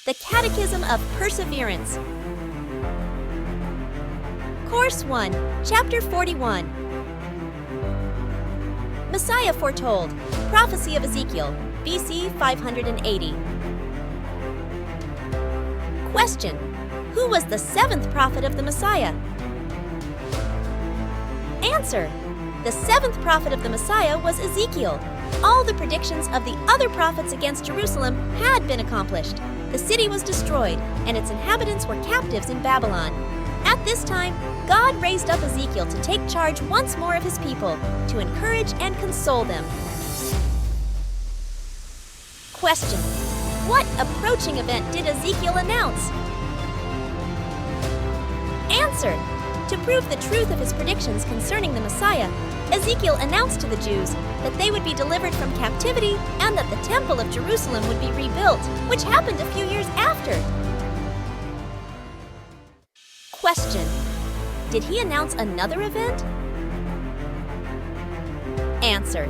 The Catechism of Perseverance. Course 1, Chapter 41. Messiah foretold. Prophecy of Ezekiel, BC 580. Question: who was the seventh prophet of the Messiah? Answer: the seventh prophet of the Messiah was Ezekiel. All the predictions of the other prophets against Jerusalem had been accomplished. The city was destroyed, and its inhabitants were captives in Babylon. At this time, God raised up Ezekiel to take charge once more of his people, to encourage and console them. Question: what approaching event did Ezekiel announce? Answer: to prove the truth of his predictions concerning the Messiah, Ezekiel announced to the Jews that they would be delivered from captivity and that the Temple of Jerusalem would be rebuilt, which happened a few years after. Question: did he announce another event? Answer: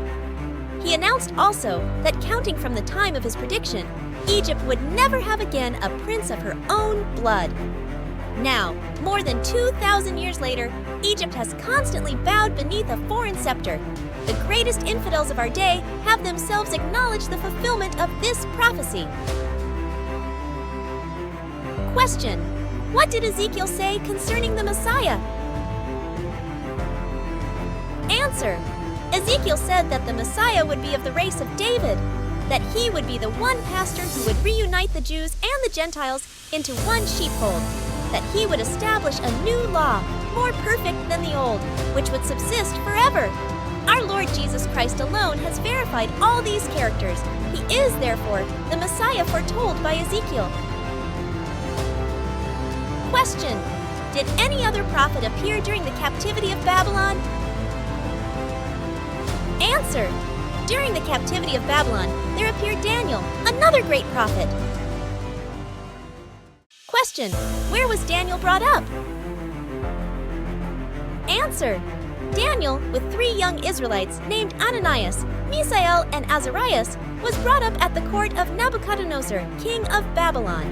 he announced also that counting from the time of his prediction, Egypt would never have again a prince of her own blood. Now, more than 2,000 years later, Egypt has constantly bowed beneath a foreign scepter. The greatest infidels of our day have themselves acknowledged the fulfillment of this prophecy. Question: what did Ezekiel say concerning the Messiah? Answer: Ezekiel said that the Messiah would be of the race of David, that he would be the one pastor who would reunite the Jews and the Gentiles into one sheepfold, that he would establish a new law, more perfect than the old, which would subsist forever. Our Lord Jesus Christ alone has verified all these characters. He is, therefore, the Messiah foretold by Ezekiel. Question: did any other prophet appear during the captivity of Babylon? Answer: during the captivity of Babylon, there appeared Daniel, another great prophet. Question: where was Daniel brought up? Answer: Daniel, with 3 young Israelites named Ananias, Misael, and Azarias, was brought up at the court of Nebuchadnezzar, king of Babylon.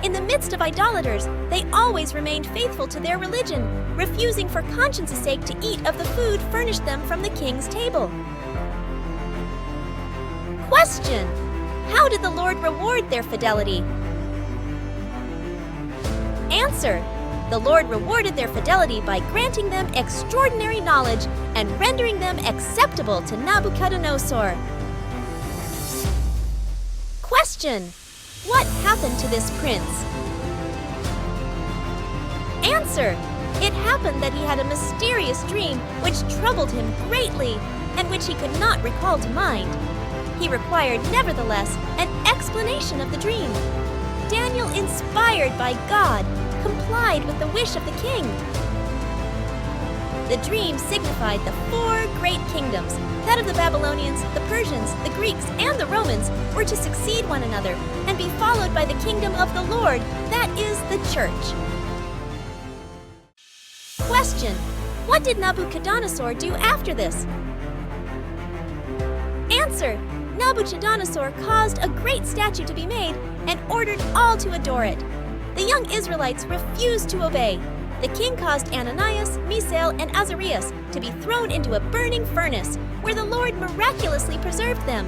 In the midst of idolaters, they always remained faithful to their religion, refusing for conscience' sake to eat of the food furnished them from the king's table. Question: how did the Lord reward their fidelity? Answer: the Lord rewarded their fidelity by granting them extraordinary knowledge and rendering them acceptable to Nebuchadnezzar. Question: what happened to this prince? Answer: it happened that he had a mysterious dream which troubled him greatly and which he could not recall to mind. He required, nevertheless, an explanation of the dream. Daniel, inspired by God, complied with the wish of the king. The dream signified the 4 great kingdoms, that of the Babylonians, the Persians, the Greeks, and the Romans, were to succeed one another and be followed by the kingdom of the Lord, that is, the church. Question: what did Nebuchadnezzar do after this? Answer: Nebuchadnezzar caused a great statue to be made and ordered all to adore it. The young Israelites refused to obey. The king caused Ananias, Misael, and Azarias to be thrown into a burning furnace, where the Lord miraculously preserved them.